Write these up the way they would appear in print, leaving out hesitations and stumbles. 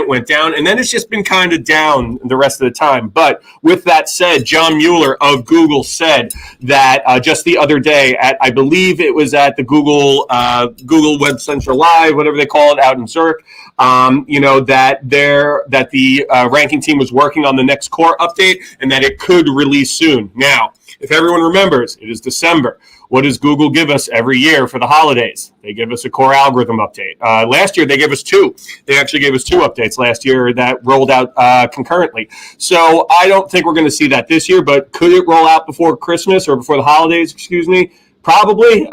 it went down, and then it's just been kind of down the rest of the time. But with that said, John Mueller of Google said that just the other day I believe it was at the Google Web Central Live, whatever they call it, out in Zurich, that the ranking team was working on the next core update and that it could release soon. Now, if everyone remembers, it is December. What does Google give us every year for the holidays? They give us a core algorithm update. Last year, they gave us two. They actually gave us two updates last year that rolled out concurrently. So I don't think we're going to see that this year, but could it roll out before Christmas or before the holidays, Probably.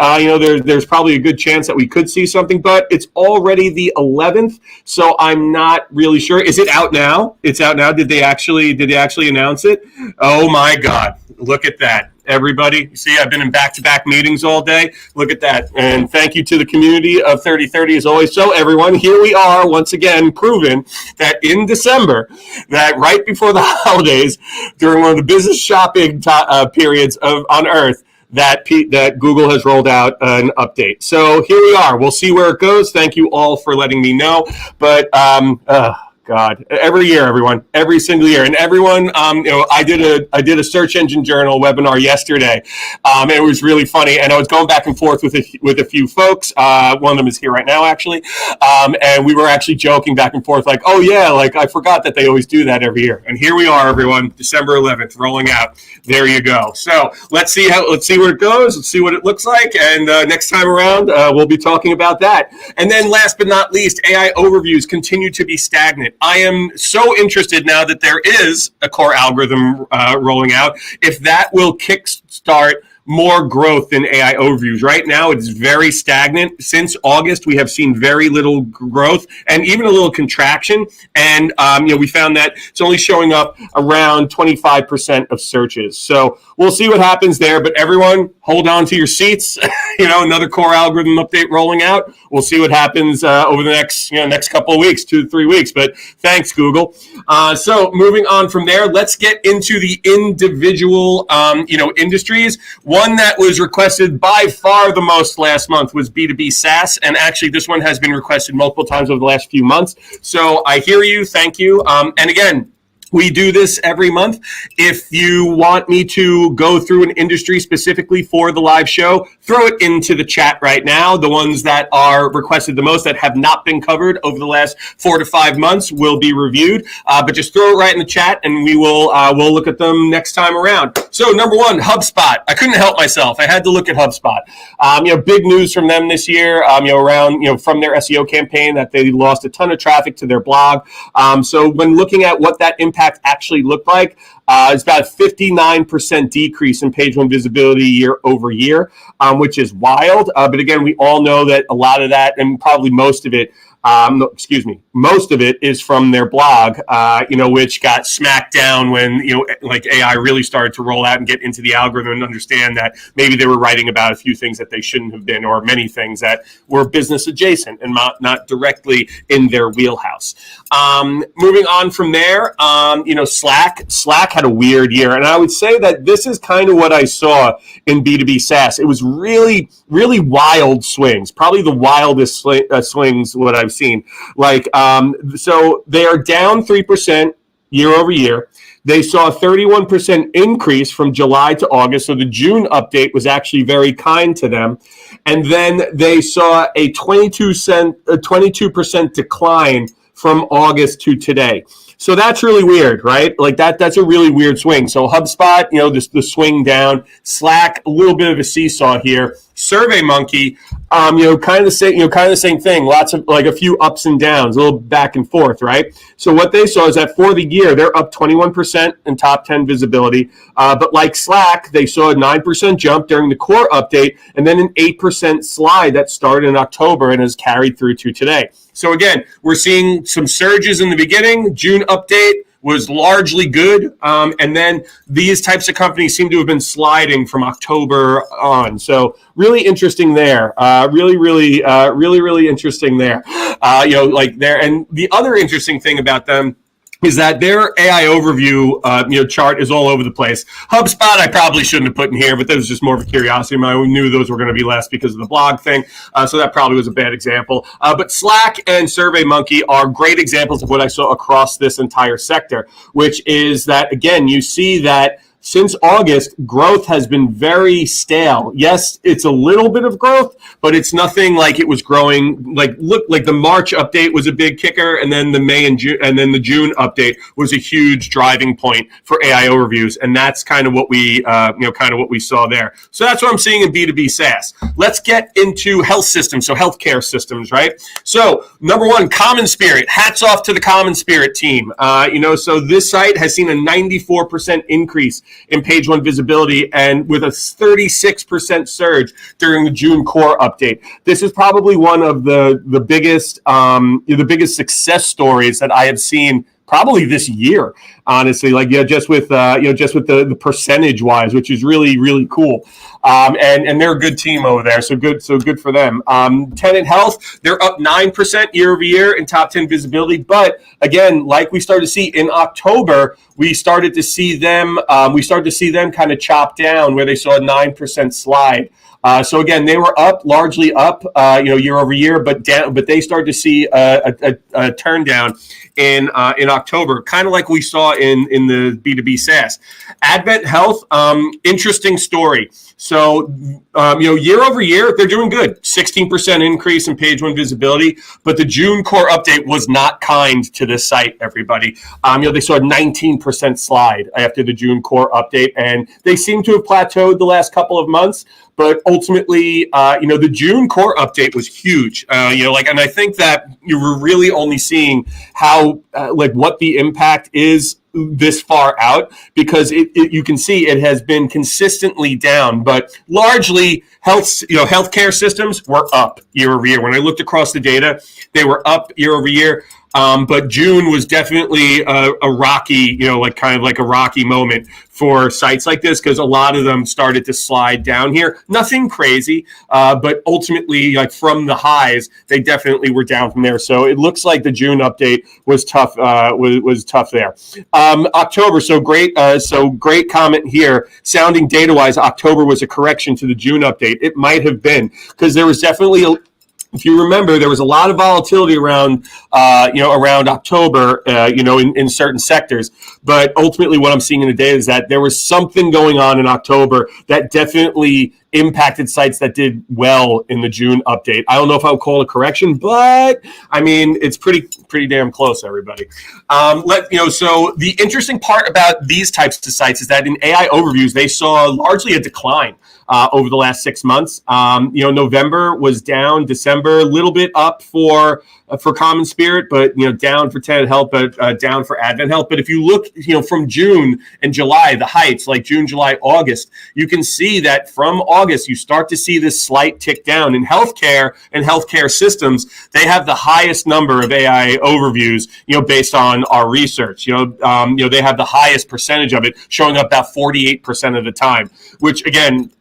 There's probably a good chance that we could see something, but it's already the 11th, so I'm not really sure. Is it out now? It's out now. Did they actually announce it? Oh my God. Look at that. Everybody, see, I've been in back-to-back meetings all day. Look at that. And thank you to the community of 3030 as always. So everyone, here we are once again proving that in December, that right before the holidays, during one of the business shopping periods on Earth, that Google has rolled out an update. So here we are. We'll see where it goes. Thank you all for letting me know. But God, every year, everyone, every single year, and everyone, I did a search engine journal webinar yesterday, and it was really funny. And I was going back and forth with a few folks. One of them is here right now, actually, and we were actually joking back and forth, like, oh yeah, like I forgot that they always do that every year. And here we are, everyone, December 11th, rolling out. There you go. So let's see where it goes. Let's see what it looks like, and next time around, we'll be talking about that. And then, last but not least, AI overviews continue to be stagnant. I am so interested now that there is a core algorithm rolling out, if that will kickstart more growth in AI overviews. Right now, it's very stagnant. Since August, we have seen very little growth and even a little contraction. And, we found that it's only showing up around 25% of searches. So we'll see what happens there. But everyone, hold on to your seats. Another core algorithm update rolling out. We'll see what happens over the next couple of weeks, 2 to 3 weeks. But thanks, Google. So moving on from there, let's get into the individual, industries. One that was requested by far the most last month was B2B SaaS, and actually this one has been requested multiple times over the last few months. So I hear you, thank you. And again, we do this every month. If you want me to go through an industry specifically for the live show, throw it into the chat right now. The ones that are requested the most that have not been covered over the last 4 to 5 months will be reviewed. But just throw it right in the chat, and we'll look at them next time around. So number one, HubSpot. I couldn't help myself. I had to look at HubSpot. Big news from them this year. From their SEO campaign that they lost a ton of traffic to their blog. So when looking at what that impact actually looked like, it's about a 59% decrease in page one visibility year over year, which is wild. But again, we all know that a lot of that, and probably most of it is from their blog, which got smacked down when, AI really started to roll out and get into the algorithm and understand that maybe they were writing about a few things that they shouldn't have been, or many things that were business adjacent and not directly in their wheelhouse. Moving on from there, Slack had a weird year. And I would say that this is kind of what I saw in B2B SaaS. It was really, really wild swings, probably the wildest swings what I've seen. So they are down 3% year over year. They saw a 31% increase from July to August. So the June update was actually very kind to them. And then they saw a 22% decline from August to today. So that's really weird, right? Like that's a really weird swing. So HubSpot, the swing down. Slack, a little bit of a seesaw here. SurveyMonkey, kind of the same thing. Lots of a few ups and downs, a little back and forth, right? So what they saw is that for the year, they're up 21% in top 10 visibility. But like Slack, they saw a 9% jump during the core update, and then an 8% slide that started in October and has carried through to today. So again, we're seeing some surges in the beginning. June update was largely good. And then these types of companies seem to have been sliding from October on. So really interesting there. Really interesting there. And the other interesting thing about them, is that their AI overview chart is all over the place. HubSpot I probably shouldn't have put in here, but that was just more of a curiosity. I knew those were going to be less because of the blog thing, so that probably was a bad example. But Slack and SurveyMonkey are great examples of what I saw across this entire sector, which is that, again, you see that since August, growth has been very stale. Yes, it's a little bit of growth, but it's nothing like it was growing. Like the March update was a big kicker, and then the May and June, and then the June update was a huge driving point for AI overviews, and that's kind of what we, what we saw there. So that's what I'm seeing in B2B SaaS. Let's get into health systems, so healthcare systems, right? So number one, Common Spirit. Hats off to the Common Spirit team. So this site has seen a 94% increase in page one visibility, and with a 36% surge during the June core update. This is probably one of the biggest success stories that I have seen probably this year, honestly. Just with the percentage wise, which is really, really cool. And they're a good team over there, so good for them. Tenet Health, they're up 9% year over year in top 10 visibility, but again, like we started to see in October, we started to see them kind of chop down where they saw a 9% slide. So again, they were largely up, year over year, but they started to see a turn down in October, kind of like we saw in the B2B SaaS. Advent Health, interesting story. So, year over year, they're doing good. 16% increase in page one visibility, but the June core update was not kind to this site, everybody. They saw a 19% slide after the June core update, and they seem to have plateaued the last couple of months. But ultimately, the June core update was huge. And I think that you were really only seeing how, what the impact is this far out, because you can see it has been consistently down, but largely healthcare systems were up year over year. When I looked across the data, they were up year over year. But June was definitely a rocky, kind of like a rocky moment for sites like this, because a lot of them started to slide down here. Nothing crazy, but ultimately, from the highs, they definitely were down from there. So it looks like the June update was tough. Was tough there. October, so great comment here. Sounding data-wise, October was a correction to the June update. It might have been, because there was definitely if you remember, there was a lot of volatility around October, in certain sectors. But ultimately, what I'm seeing in the data is that there was something going on in October that definitely impacted sites that did well in the June update. I don't know if I would call it a correction, but I mean, it's pretty damn close, everybody. So the interesting part about these types of sites is that in AI overviews, they saw largely a decline over the last 6 months. November was down, December a little bit up for Common Spirit, but down for Tenet Health, but down for Advent Health. But if you look, from June and July, the heights like June, July, August, you can see that from August you start to see this slight tick down. In healthcare and healthcare systems, they have the highest number of AI overviews, based on our research. They have the highest percentage of it, showing up about 48% of the time, which again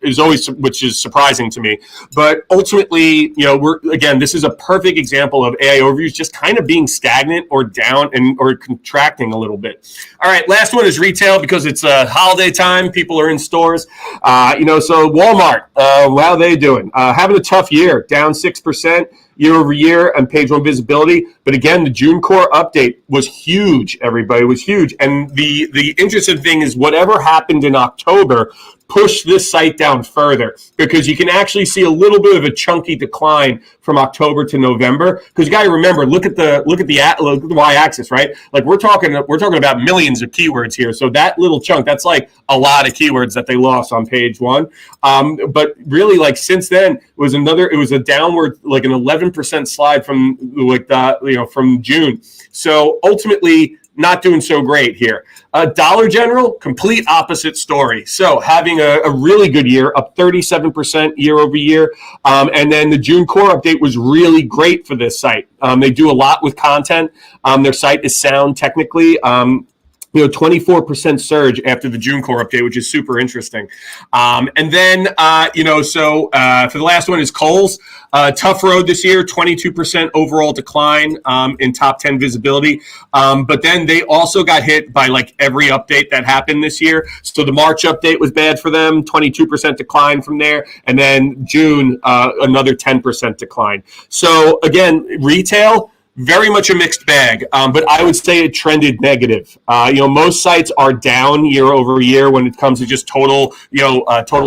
which is surprising to me. But ultimately, this is a perfect example of AI overviews just kind of being stagnant or down or contracting a little bit. All right, last one is retail, because it's holiday time. People are in stores. So Walmart, how are they doing? Having a tough year, down 6% year over year on page one visibility. But again, the June core update was huge, everybody. It was huge. And the interesting thing is whatever happened in October pushed this site down further, because you can actually see a little bit of a chunky decline from October to November. Because you got to remember, look at the y-axis, right? Like we're talking about millions of keywords here. So that little chunk, that's like a lot of keywords that they lost on page one. But really, since then, it was a downward, like an 11% slide from from June. So ultimately, not doing so great here. Dollar General, complete opposite story. So having a really good year, up 37% year over year. And then the June core update was really great for this site. They do a lot with content. Their site is sound technically. 24% surge after the June core update, which is super interesting. And then, for the last one is Kohl's. Tough road this year, 22% overall decline in top 10 visibility. But then they also got hit by like every update that happened this year. So the March update was bad for them, 22% decline from there. And then June, another 10% decline. So again, retail, very much a mixed bag, but I would say it trended negative. Most sites are down year over year when it comes to just total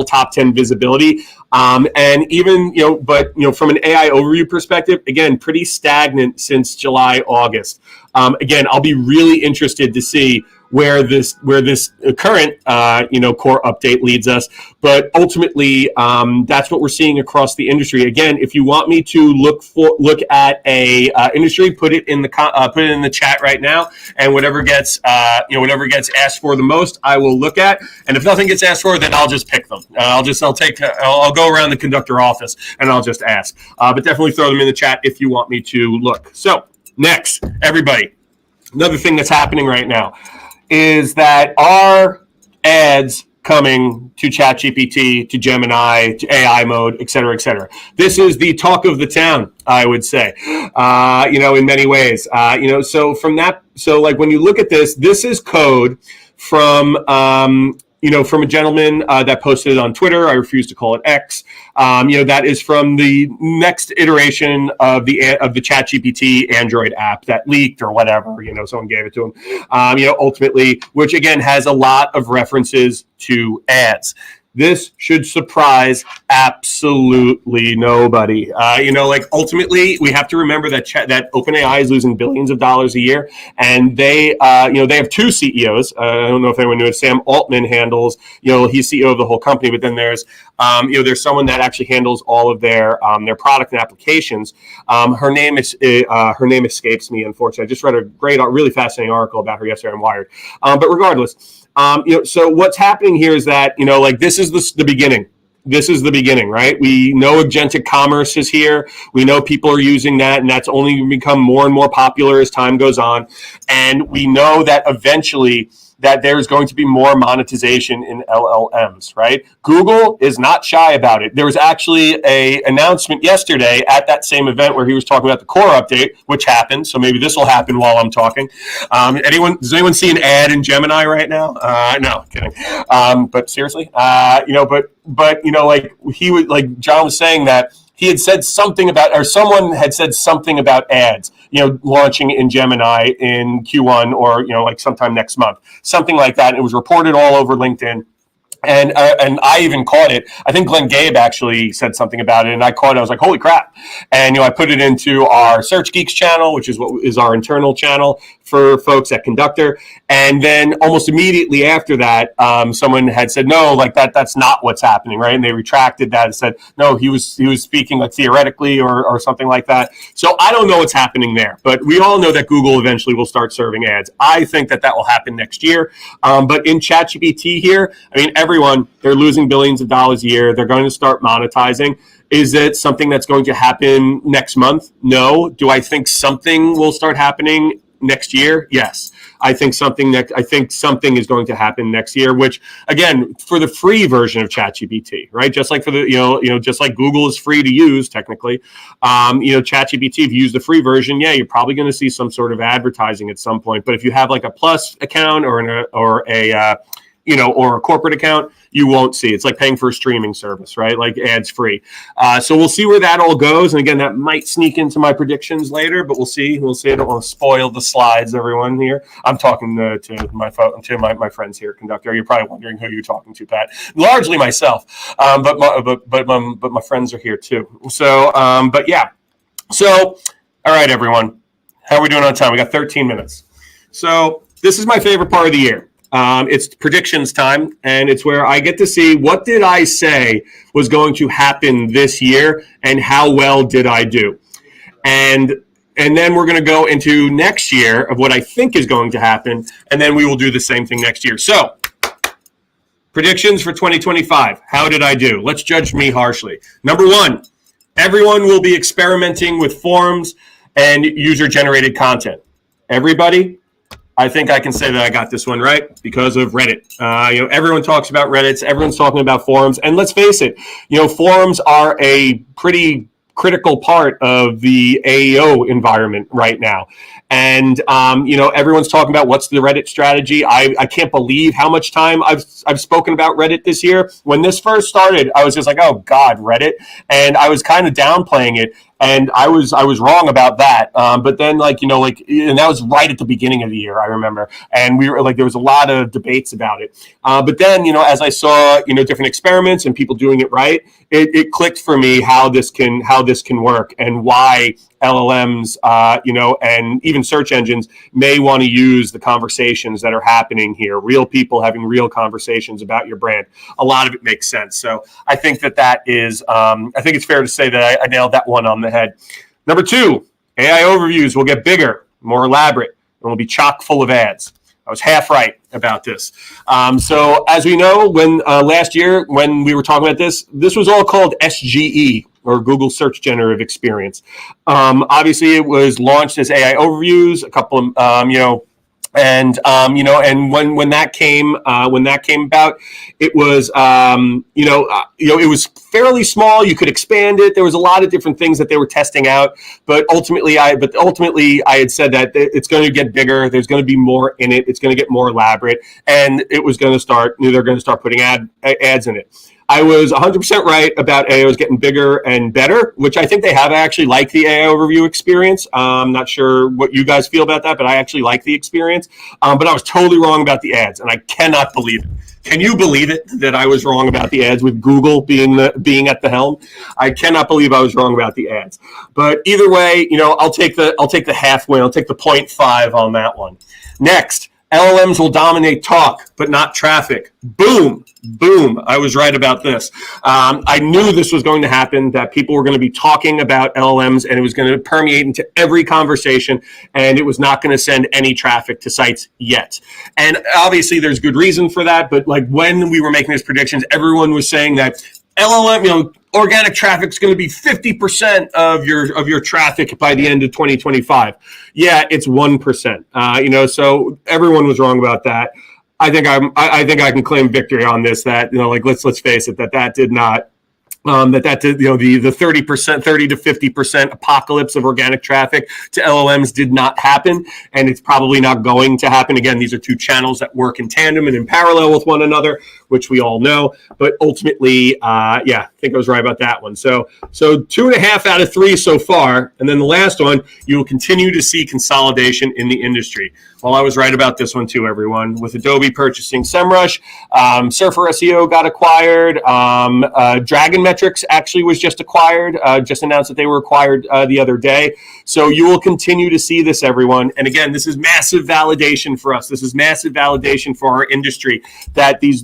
top 10 visibility. And even, from an AI overview perspective, again, pretty stagnant since July, August. Again, I'll be really interested to see where this current core update leads us. But ultimately, that's what we're seeing across the industry. Again, if you want me to look at a industry, put it in the chat right now, and whatever gets asked for the most, I will look at. And if nothing gets asked for, then I'll just pick them. I'll go around the conductor office and I'll just ask. But definitely throw them in the chat if you want me to look. So next, everybody, another thing that's happening right now is that our ads coming to ChatGPT, to Gemini, to AI mode, et cetera, et cetera. This is the talk of the town, I would say, in many ways. So like when you look at this is code from a gentleman that posted it on Twitter. I refuse to call it X. That is from the next iteration of the ChatGPT Android app that leaked or whatever. Someone gave it to him. Ultimately, which again has a lot of references to ads. This should surprise absolutely nobody. Ultimately, we have to remember that OpenAI is losing billions of dollars a year, and they have two CEOs. I don't know if anyone knew it. Sam Altman handles, he's CEO of the whole company, but then there's someone that actually handles all of their product and applications. Her name escapes me, unfortunately. I just read a really fascinating article about her yesterday on Wired. But regardless. So what's happening here is that, this is the beginning. This is the beginning, right? We know agentic commerce is here. We know people are using that, and that's only going to become more and more popular as time goes on. And we know that eventually that there's going to be more monetization in LLMs, right? Google is not shy about it. There was actually an announcement yesterday at that same event where he was talking about the core update, which happened. So maybe this will happen while I'm talking. Does anyone see an ad in Gemini right now? No, kidding. But seriously, John was saying that he had said something about, or someone had said something about ads, launching in Gemini in Q1 or, sometime next month, something like that. It was reported all over LinkedIn. And I even caught it. I think Glenn Gabe actually said something about it, and I caught it. I was like, "Holy crap!" And I put it into our Search Geeks channel, which is what is our internal channel for folks at Conductor. And then almost immediately after that, someone had said, "No, that's not what's happening," right? And they retracted that and said, "No, he was speaking theoretically or something like that." So I don't know what's happening there, but we all know that Google eventually will start serving ads. I think that will happen next year. But in ChatGPT here, everyone, they're losing billions of dollars a year. They're going to start monetizing. Is it something that's going to happen next month? No. Do I think something will start happening next year? Yes. I think something is going to happen next year, which again, for the free version of ChatGPT, right? Just like for the, just like Google is free to use technically, ChatGPT, if you use the free version, you're probably going to see some sort of advertising at some point. But if you have like a Plus account or a corporate account, you won't see. It's like paying for a streaming service, right? Like ads free. So we'll see where that all goes. And again, that might sneak into my predictions later, but we'll see. We'll see. I don't want to spoil the slides, everyone here. I'm talking to my friends here, Conductor. You're probably wondering who you're talking to, Pat. Largely myself, but my friends are here too. So, So, all right, everyone. How are we doing on time? We got 13 minutes. So this is my favorite part of the year. It's predictions time, and it's where I get to see what did I say was going to happen this year and how well did I do. And then we're going to go into next year of what I think is going to happen, and then we will do the same thing next year. So, predictions for 2025. How did I do? Let's judge me harshly. Number one, everyone will be experimenting with forums and user-generated content. Everybody, I think I can say that I got this one right because of Reddit. Everyone talks about Reddit. Everyone's talking about forums. And let's face it, forums are a pretty critical part of the AEO environment right now. And, everyone's talking about what's the Reddit strategy. I can't believe how much time I've spoken about Reddit this year. When this first started, I was just like, oh, God, Reddit. And I was kind of downplaying it. And I was wrong about that. But then, and that was right at the beginning of the year, I remember. And we were there was a lot of debates about it. But then, as I saw, different experiments and people doing it right, it clicked for me how this can work and why LLMs, and even search engines may want to use the conversations that are happening here. Real people having real conversations about your brand. A lot of it makes sense. So I think that is, I think it's fair to say that I nailed that one on the head. Number 2, AI overviews will get bigger, more elaborate, and will be chock full of ads. I was half right about this. So as we know, when last year when we were talking about this was all called SGE, or Google Search Generative Experience. Obviously, it was launched as AI overviews. A couple of and when that came about, it was it was fairly small. You could expand it. There was a lot of different things that they were testing out, but ultimately I had said that it's going to get bigger. There's going to be more in it. It's going to get more elaborate, and it was going to start. They're going to start putting ads in it. I was 100% right about AEOs getting bigger and better, which I think they have. I actually like the AI overview experience. I'm not sure what you guys feel about that, but I actually like the experience. But I was totally wrong about the ads, and I cannot believe it. Can you believe it that I was wrong about the ads with Google being at the helm? I cannot believe I was wrong about the ads. But either way, I'll take the half win. I'll take the 0.5 on that one. Next, LLMs will dominate talk, but not traffic. Boom. I was right about this. I knew this was going to happen, that people were going to be talking about LLMs, and it was going to permeate into every conversation, and it was not going to send any traffic to sites yet. And obviously there's good reason for that, but when we were making these predictions, everyone was saying that LLM, organic traffic is going to be 50% of your traffic by the end of 2025. Yeah, it's 1%. So everyone was wrong about that. I think I can claim victory on this. That let's face it, that did not. The 30%, 30 to 50% apocalypse of organic traffic to LLMs did not happen, and it's probably not going to happen. Again, these are two channels that work in tandem and in parallel with one another, which we all know. But ultimately, I think I was right about that one. So 2.5 out of 3 so far, and then the last one, you will continue to see consolidation in the industry. Well, I was right about this one too, everyone. With Adobe purchasing SEMrush, Surfer SEO got acquired. Dragon Metrics actually was just acquired, just announced that they were acquired the other day. So you will continue to see this, everyone. And again, this is massive validation for us. This is massive validation for our industry that these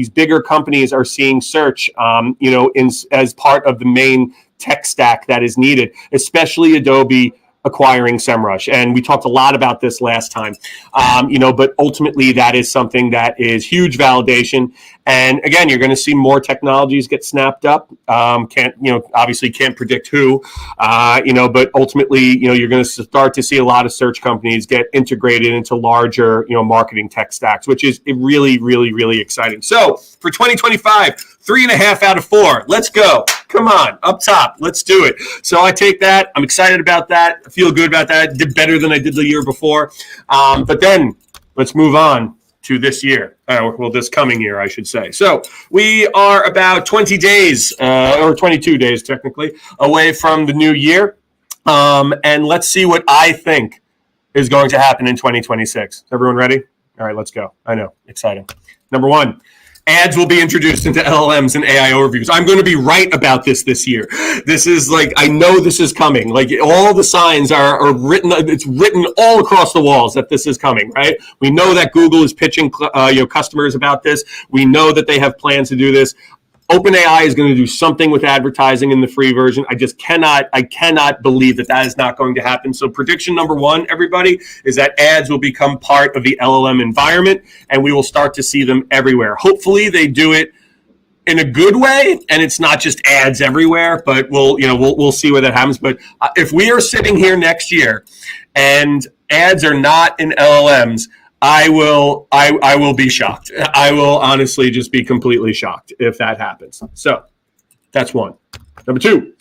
bigger companies are seeing search, as part of the main tech stack that is needed, especially Adobe acquiring SEMrush. And we talked a lot about this last time, but ultimately that is something that is huge validation. And again, you're going to see more technologies get snapped up. Obviously can't predict who, but ultimately, you're going to start to see a lot of search companies get integrated into larger, marketing tech stacks, which is really, really, really exciting. So for 2025, 3.5 out of 4. Let's go. Come on, up top. Let's do it. So I take that. I'm excited about that. I feel good about that. I did better than I did the year before. But then let's move on to this year. This coming year, I should say. So we are about 20 days, or 22 days technically, away from the new year. And let's see what I think is going to happen in 2026. Is everyone ready? All right, let's go. I know, exciting. Number 1. Ads will be introduced into LLMs and AI overviews. I'm going to be right about this year. This is I know this is coming. All the signs are written. It's written all across the walls that this is coming, right? We know that Google is pitching, customers about this. We know that they have plans to do this. OpenAI is going to do something with advertising in the free version. I cannot believe that is not going to happen. So prediction number 1, everybody, is that ads will become part of the LLM environment, and we will start to see them everywhere. Hopefully they do it in a good way, and it's not just ads everywhere, but we'll see where that happens. But if we are sitting here next year and ads are not in LLMs, I will be shocked. I will honestly just be completely shocked if that happens. So that's one. Number two,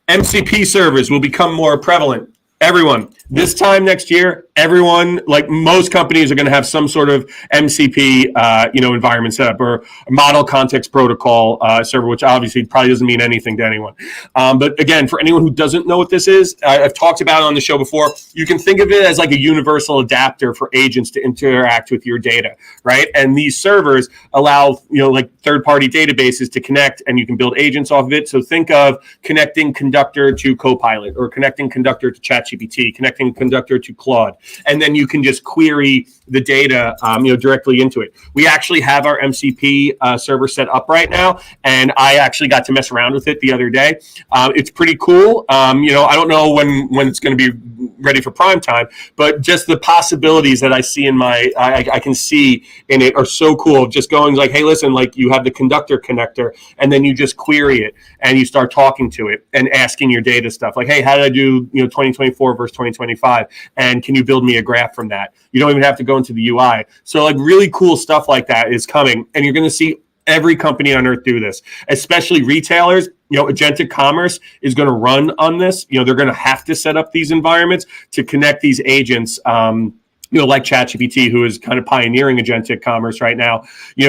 MCP servers will become more prevalent. Everyone, this time next year, everyone, like most companies, are going to have some sort of MCP, environment set up, or a model context protocol server, which obviously probably doesn't mean anything to anyone. But again, for anyone who doesn't know what this is, I've talked about it on the show before. You can think of it as like a universal adapter for agents to interact with your data, right? And these servers allow, like third-party databases to connect, and you can build agents off of it. So think of connecting Conductor to Copilot, or connecting Conductor to ChatGPT, connecting Conductor to Claude, and then you can just query the data, directly into it. We actually have our MCP server set up right now, and I actually got to mess around with it the other day. It's pretty cool. I don't know when it's going to be ready for prime time, but just the possibilities that I see in I can see in it are so cool. Just going like, hey, listen, like you have the Conductor connector, and then you just query it and you start talking to it and asking your data stuff like, hey, how did I do 2024 versus 2025, and can you build me a graph from that? You don't even have to go into the UI. So like really cool stuff like that is coming, and you're going to see every company on earth do this, especially retailers. Agentic commerce is going to run on this. They're going to have to set up these environments to connect these agents. Like ChatGPT, who is kind of pioneering agentic commerce right now,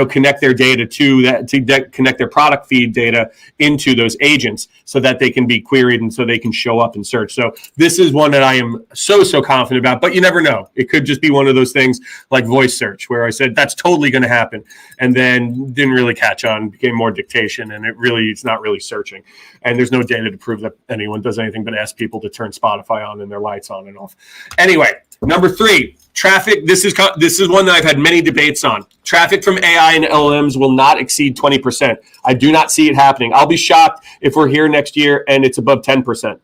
connect their data to that, connect their product feed data into those agents so that they can be queried and so they can show up in search. So this is one that I am so confident about, but you never know. It could just be one of those things like voice search, where I said that's totally going to happen, and then didn't really catch on, became more dictation, and it's not really searching. And there's no data to prove that anyone does anything but ask people to turn Spotify on and their lights on and off. Anyway, number three, traffic. This is one that I've had many debates on. Traffic from AI and LLMs will not exceed 20%. I do not see it happening. I'll be shocked if we're here next year and it's above 10%.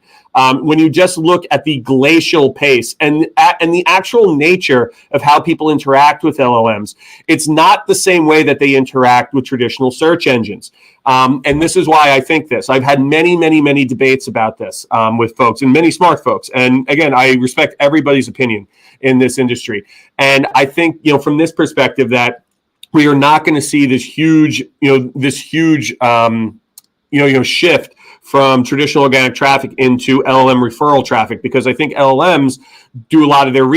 When you just look at the glacial pace and the actual nature of how people interact with LLMs, it's not the same way that they interact with traditional search engines. And this is why I think this. I've had many debates about this with folks, and many smart folks. And again, I respect everybody's opinion in this industry. And I think, from this perspective, that we are not going to see this huge shift from traditional organic traffic into LLM referral traffic, because I think LLMs do a lot of their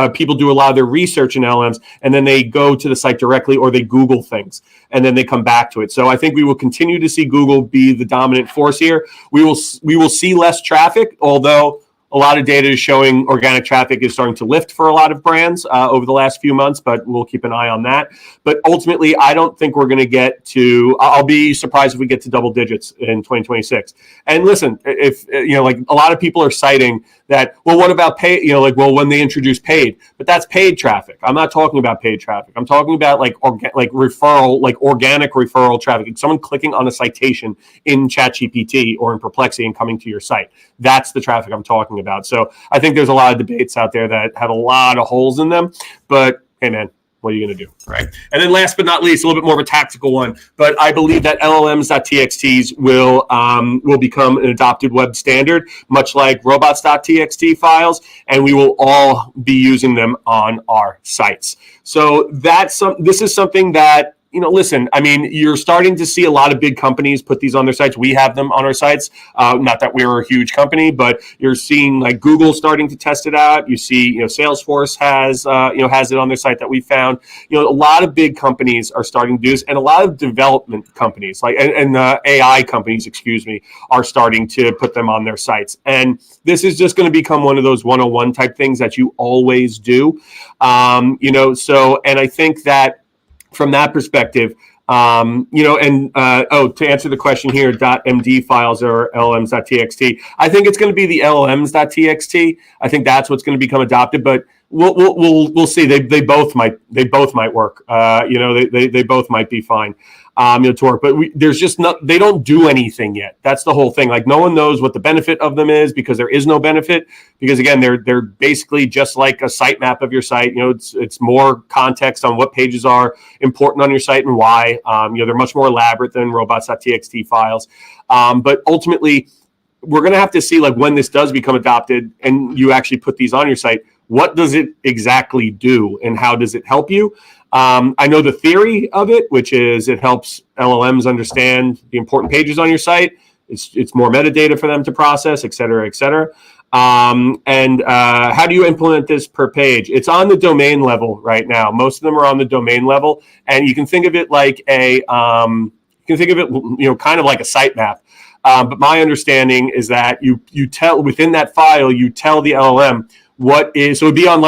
people do a lot of their research in LLMs, and then they go to the site directly, or they Google things and then they come back to it. So I think we will continue to see Google be the dominant force here. We will see less traffic, although a lot of data is showing organic traffic is starting to lift for a lot of brands over the last few months, but we'll keep an eye on that. But ultimately, I don't think we're going to get to, I'll be surprised if we get to double digits in 2026. And listen, if, like a lot of people are citing that, well, what about pay, when they introduce paid, but that's paid traffic. I'm not talking about paid traffic. I'm talking about referral, like organic referral traffic. Someone clicking on a citation in ChatGPT or in Perplexity and coming to your site. That's the traffic I'm talking about. So I think there's a lot of debates out there that have a lot of holes in them, but hey man, what are you going to do, right? And then last but not least, a little bit more of a tactical one, but I believe that LLMs.txts will become an adopted web standard, much like robots.txt files, and we will all be using them on our sites. So this is something that, listen, I mean, you're starting to see a lot of big companies put these on their sites. We have them on our sites. Not that we're a huge company, but you're seeing like Google starting to test it out. You see, Salesforce has it on their site that we found. A lot of big companies are starting to do this, and a lot of development companies, and AI companies, are starting to put them on their sites. And this is just going to become one of those 101 type things that you always do. And I think that, from that perspective, to answer the question here, .md files or LLMs.txt, I think it's going to be the LLMs.txt. I think that's what's going to become adopted, but we'll see. They both might work. They both might be fine. To work, but there's just they don't do anything yet. That's the whole thing. Like no one knows what the benefit of them is, because there is no benefit, because again, they're basically just like a sitemap of your site. It's more context on what pages are important on your site and why. They're much more elaborate than robots.txt files. But ultimately, we're going to have to see, like, when this does become adopted and you actually put these on your site, what does it exactly do and how does it help you? I know the theory of it, which is it helps LLMs understand the important pages on your site. It's more metadata for them to process, et cetera, et cetera. And how do you implement this per page? It's on the domain level right now. Most of them are on the domain level, and you can think of it like kind of like a sitemap. But my understanding is that you tell within that file, you tell the LLM what is, so it would be on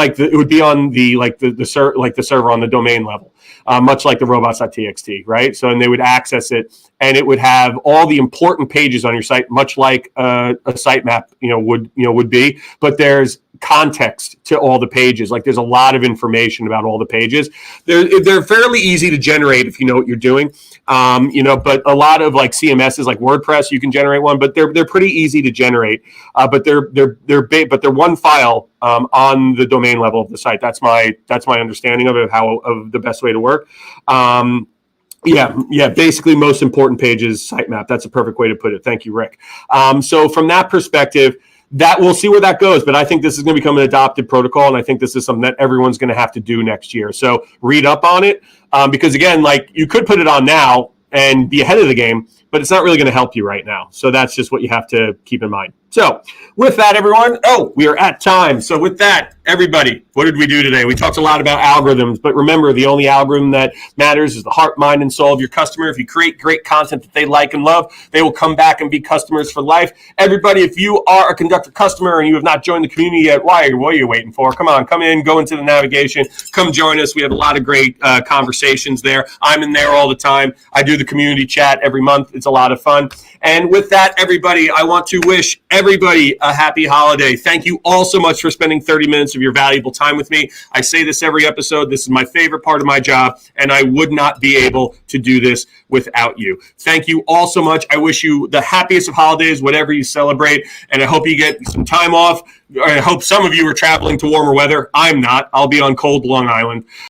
the server on the domain level, much like the robots.txt, right? So, and they would access it, and it would have all the important pages on your site, much like a sitemap, would be. But there's context to all the pages. Like there's a lot of information about all the pages. They're fairly easy to generate if you know what you're doing. But a lot of like CMSs like WordPress, you can generate one, but they're pretty easy to generate. But they're one file on the domain level of the site. That's my understanding of it, of the best way to work. Basically most important pages, sitemap. That's a perfect way to put it. Thank you, Rick. So from that perspective, that we'll see where that goes, but I think this is going to become an adopted protocol, and I think this is something that everyone's going to have to do next year. So read up on it, because again, like you could put it on now and be ahead of the game, but it's not really going to help you right now. So that's just what you have to keep in mind. So with that, everyone, we are at time. So with that, everybody, what did we do today? We talked a lot about algorithms, but remember, the only algorithm that matters is the heart, mind, and soul of your customer. If you create great content that they like and love, they will come back and be customers for life. Everybody, if you are a Conductor customer and you have not joined the community yet, what are you waiting for? Come on, come in, go into the navigation, come join us. We have a lot of great conversations there. I'm in there all the time. I do the community chat every month. It's a lot of fun. And with that, everybody, I want to wish everybody a happy holiday. Thank you all so much for spending 30 minutes of your valuable time with me. I say this every episode. This is my favorite part of my job, and I would not be able to do this without you. Thank you all so much. I wish you the happiest of holidays, whatever you celebrate, and I hope you get some time off. I hope some of you are traveling to warmer weather. I'm not. I'll be on cold Long Island.